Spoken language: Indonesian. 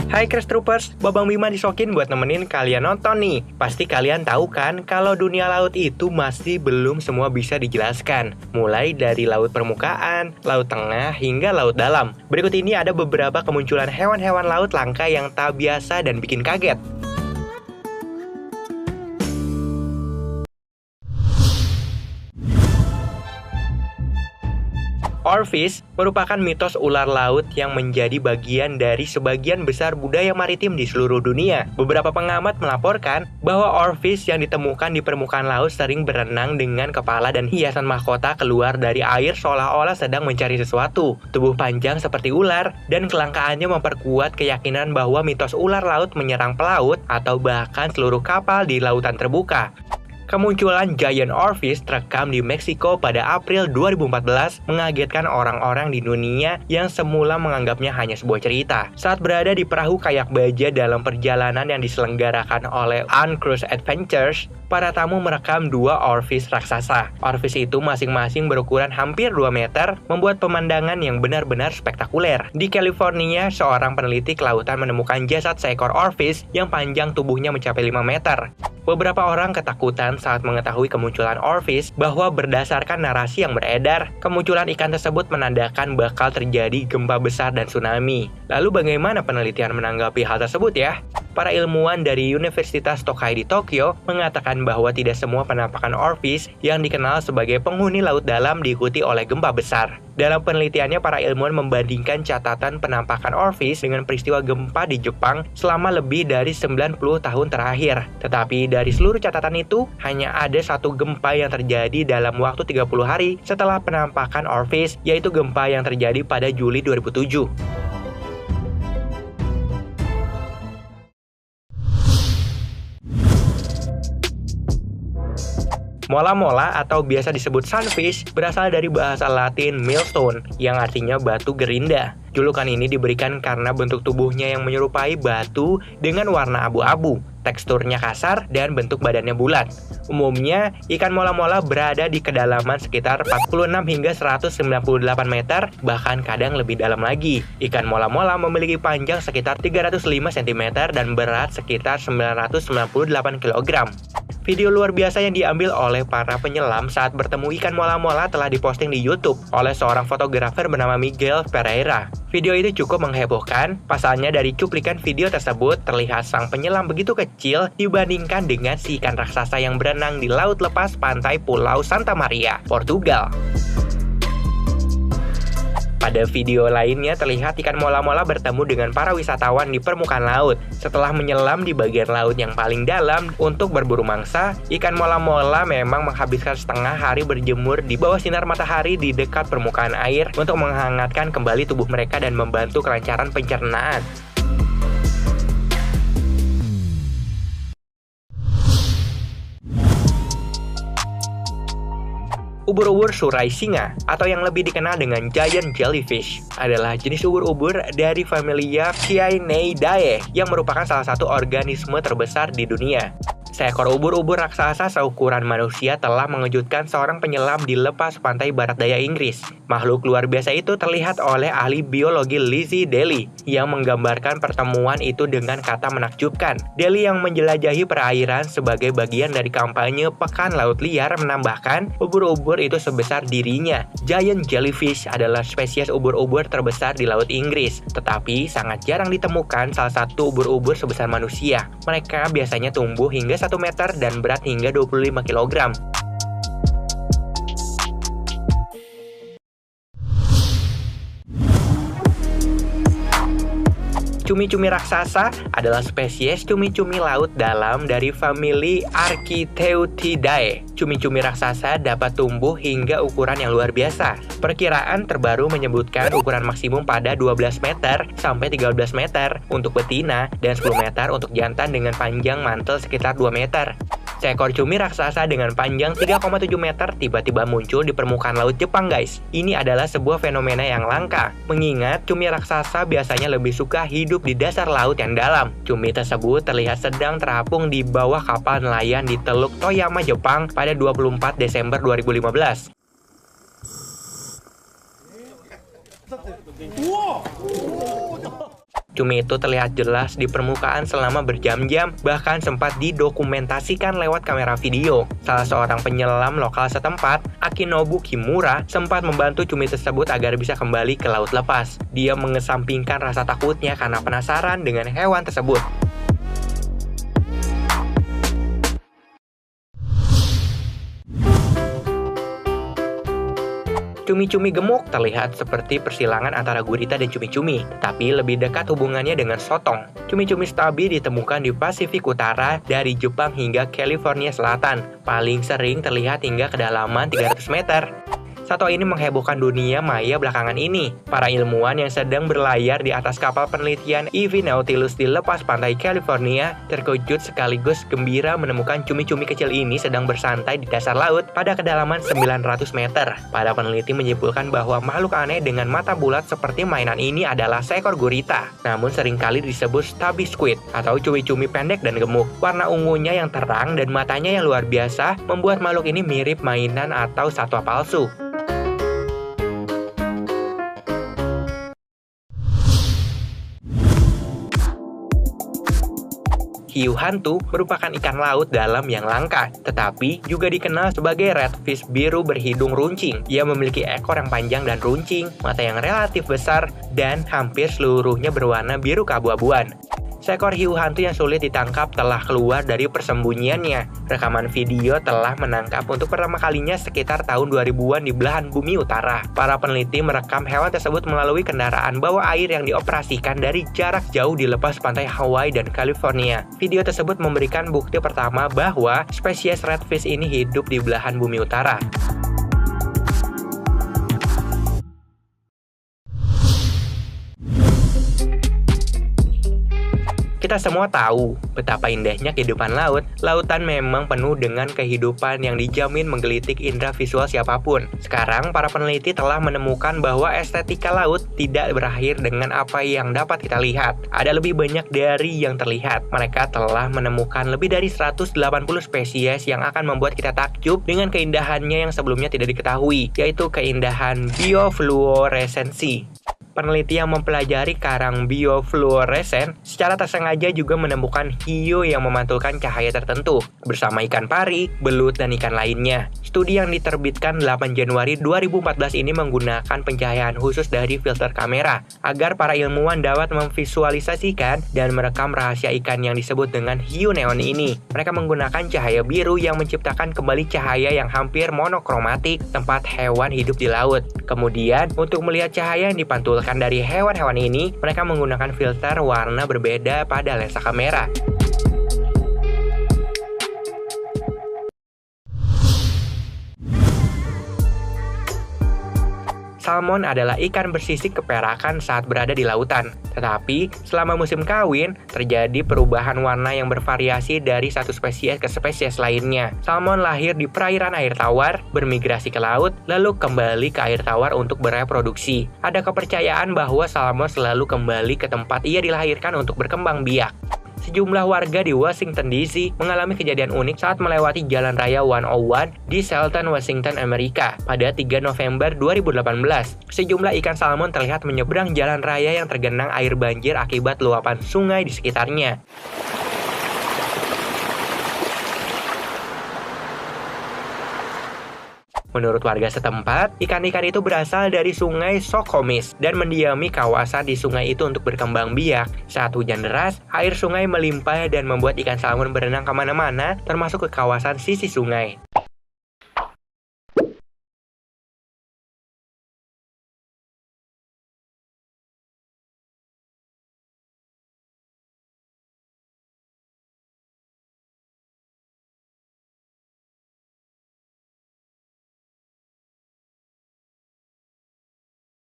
Hai Crash Troopers, Babang Bima disokin buat nemenin kalian nonton nih. Pasti kalian tahu kan kalau dunia laut itu masih belum semua bisa dijelaskan. Mulai dari laut permukaan, laut tengah, hingga laut dalam. Berikut ini ada beberapa kemunculan hewan-hewan laut langka yang tak biasa dan bikin kaget. Oarfish merupakan mitos ular laut yang menjadi bagian dari sebagian besar budaya maritim di seluruh dunia. Beberapa pengamat melaporkan bahwa oarfish yang ditemukan di permukaan laut sering berenang dengan kepala dan hiasan mahkota keluar dari air seolah-olah sedang mencari sesuatu. Tubuh panjang seperti ular dan kelangkaannya memperkuat keyakinan bahwa mitos ular laut menyerang pelaut atau bahkan seluruh kapal di lautan terbuka. Kemunculan giant oarfish terekam di Meksiko pada April 2014 mengagetkan orang-orang di dunia yang semula menganggapnya hanya sebuah cerita. Saat berada di perahu kayak baja dalam perjalanan yang diselenggarakan oleh Uncruise Adventures, para tamu merekam dua oarfish raksasa. Oarfish itu masing-masing berukuran hampir 2 meter, membuat pemandangan yang benar-benar spektakuler. Di California, seorang peneliti kelautan menemukan jasad seekor oarfish yang panjang tubuhnya mencapai 5 meter. Beberapa orang ketakutan saat mengetahui kemunculan oarfish bahwa berdasarkan narasi yang beredar, kemunculan ikan tersebut menandakan bakal terjadi gempa besar dan tsunami. Lalu bagaimana penelitian menanggapi hal tersebut ya? Para ilmuwan dari Universitas Tokai di Tokyo mengatakan bahwa tidak semua penampakan oarfish yang dikenal sebagai penghuni laut dalam diikuti oleh gempa besar. Dalam penelitiannya, para ilmuwan membandingkan catatan penampakan oarfish dengan peristiwa gempa di Jepang selama lebih dari 90 tahun terakhir. Tetapi dari seluruh catatan itu, hanya ada satu gempa yang terjadi dalam waktu 30 hari setelah penampakan oarfish, yaitu gempa yang terjadi pada Juli 2007. Mola-mola atau biasa disebut sunfish berasal dari bahasa Latin millstone yang artinya batu gerinda. Julukan ini diberikan karena bentuk tubuhnya yang menyerupai batu dengan warna abu-abu, teksturnya kasar, dan bentuk badannya bulat. Umumnya, ikan mola-mola berada di kedalaman sekitar 46 hingga 198 meter, bahkan kadang lebih dalam lagi. Ikan mola-mola memiliki panjang sekitar 305 cm dan berat sekitar 998 kg. Video luar biasa yang diambil oleh para penyelam saat bertemu ikan mola-mola telah diposting di YouTube oleh seorang fotografer bernama Miguel Pereira. Video itu cukup menghebohkan, pasalnya dari cuplikan video tersebut terlihat sang penyelam begitu kecil dibandingkan dengan si ikan raksasa yang berenang di laut lepas pantai Pulau Santa Maria, Portugal. Pada video lainnya terlihat ikan mola-mola bertemu dengan para wisatawan di permukaan laut. Setelah menyelam di bagian laut yang paling dalam untuk berburu mangsa, ikan mola-mola memang menghabiskan setengah hari berjemur di bawah sinar matahari di dekat permukaan air untuk menghangatkan kembali tubuh mereka dan membantu kelancaran pencernaan. Ubur-ubur surai singa, atau yang lebih dikenal dengan giant jellyfish, adalah jenis ubur-ubur dari familia Chiainidae yang merupakan salah satu organisme terbesar di dunia. Seekor ubur-ubur raksasa seukuran manusia telah mengejutkan seorang penyelam di lepas pantai barat daya Inggris. Makhluk luar biasa itu terlihat oleh ahli biologi Lizzie Daly yang menggambarkan pertemuan itu dengan kata menakjubkan. Daly yang menjelajahi perairan sebagai bagian dari kampanye Pekan Laut Liar menambahkan, ubur-ubur itu sebesar dirinya. Giant jellyfish adalah spesies ubur-ubur terbesar di Laut Inggris, tetapi sangat jarang ditemukan salah satu ubur-ubur sebesar manusia. Mereka biasanya tumbuh hingga 1 meter dan berat hingga 25 kg. Cumi-cumi raksasa adalah spesies cumi-cumi laut dalam dari famili Archaeothidae. Cumi-cumi raksasa dapat tumbuh hingga ukuran yang luar biasa. Perkiraan terbaru menyebutkan ukuran maksimum pada 12 meter sampai 13 meter untuk betina dan 10 meter untuk jantan dengan panjang mantel sekitar 2 meter. Seekor cumi raksasa dengan panjang 3,7 meter tiba-tiba muncul di permukaan laut Jepang, guys. Ini adalah sebuah fenomena yang langka, mengingat cumi raksasa biasanya lebih suka hidup di dasar laut yang dalam. Cumi tersebut terlihat sedang terapung di bawah kapal nelayan di Teluk Toyama, Jepang pada 24 Desember 2015. Cumi itu terlihat jelas di permukaan selama berjam-jam, bahkan sempat didokumentasikan lewat kamera video. Salah seorang penyelam lokal setempat, Akinobu Kimura, sempat membantu cumi tersebut agar bisa kembali ke laut lepas. Dia mengesampingkan rasa takutnya karena penasaran dengan hewan tersebut. Cumi-cumi gemuk terlihat seperti persilangan antara gurita dan cumi-cumi, tetapi lebih dekat hubungannya dengan sotong. Cumi-cumi stabi ditemukan di Pasifik Utara dari Jepang hingga California Selatan, paling sering terlihat hingga kedalaman 300 meter. Satwa ini menghebohkan dunia maya belakangan ini. Para ilmuwan yang sedang berlayar di atas kapal penelitian EV Nautilus di lepas pantai California terkejut sekaligus gembira menemukan cumi-cumi kecil ini sedang bersantai di dasar laut pada kedalaman 900 meter. Para peneliti menyimpulkan bahwa makhluk aneh dengan mata bulat seperti mainan ini adalah seekor gurita, namun seringkali disebut stubby squid atau cumi-cumi pendek dan gemuk. Warna ungunya yang terang dan matanya yang luar biasa membuat makhluk ini mirip mainan atau satwa palsu. Hiu hantu merupakan ikan laut dalam yang langka, tetapi juga dikenal sebagai redfish biru berhidung runcing. Ia memiliki ekor yang panjang dan runcing, mata yang relatif besar, dan hampir seluruhnya berwarna biru keabu-abuan. Seekor hiu hantu yang sulit ditangkap telah keluar dari persembunyiannya. Rekaman video telah menangkap untuk pertama kalinya sekitar tahun 2000-an di belahan bumi utara. Para peneliti merekam hewan tersebut melalui kendaraan bawah air yang dioperasikan dari jarak jauh di lepas pantai Hawaii dan California. Video tersebut memberikan bukti pertama bahwa spesies redfish ini hidup di belahan bumi utara. Kita semua tahu betapa indahnya kehidupan laut. Lautan memang penuh dengan kehidupan yang dijamin menggelitik indera visual siapapun. Sekarang, para peneliti telah menemukan bahwa estetika laut tidak berakhir dengan apa yang dapat kita lihat. Ada lebih banyak dari yang terlihat. Mereka telah menemukan lebih dari 180 spesies yang akan membuat kita takjub dengan keindahannya yang sebelumnya tidak diketahui, yaitu keindahan biofluoresensi. Peneliti yang mempelajari karang biofluoresen secara tersengaja juga menemukan hiu yang memantulkan cahaya tertentu bersama ikan pari, belut, dan ikan lainnya. Studi yang diterbitkan 8 Januari 2014 ini menggunakan pencahayaan khusus dari filter kamera agar para ilmuwan dapat memvisualisasikan dan merekam rahasia ikan yang disebut dengan hiu neon ini. Mereka menggunakan cahaya biru yang menciptakan kembali cahaya yang hampir monokromatik tempat hewan hidup di laut. Kemudian, untuk melihat cahaya yang dipantulkan dari hewan-hewan ini, mereka menggunakan filter warna berbeda pada lensa kamera. Salmon adalah ikan bersisik keperakan saat berada di lautan. Tetapi, selama musim kawin, terjadi perubahan warna yang bervariasi dari satu spesies ke spesies lainnya. Salmon lahir di perairan air tawar, bermigrasi ke laut, lalu kembali ke air tawar untuk bereproduksi. Ada kepercayaan bahwa salmon selalu kembali ke tempat ia dilahirkan untuk berkembang biak. Sejumlah warga di Washington DC mengalami kejadian unik saat melewati Jalan Raya 101 di Shelton, Washington, Amerika pada 3 November 2018. Sejumlah ikan salmon terlihat menyeberang jalan raya yang tergenang air banjir akibat luapan sungai di sekitarnya. Menurut warga setempat, ikan-ikan itu berasal dari sungai Sokomis dan mendiami kawasan di sungai itu untuk berkembang biak. Saat hujan deras, air sungai melimpah dan membuat ikan salmon berenang kemana-mana, termasuk ke kawasan sisi sungai.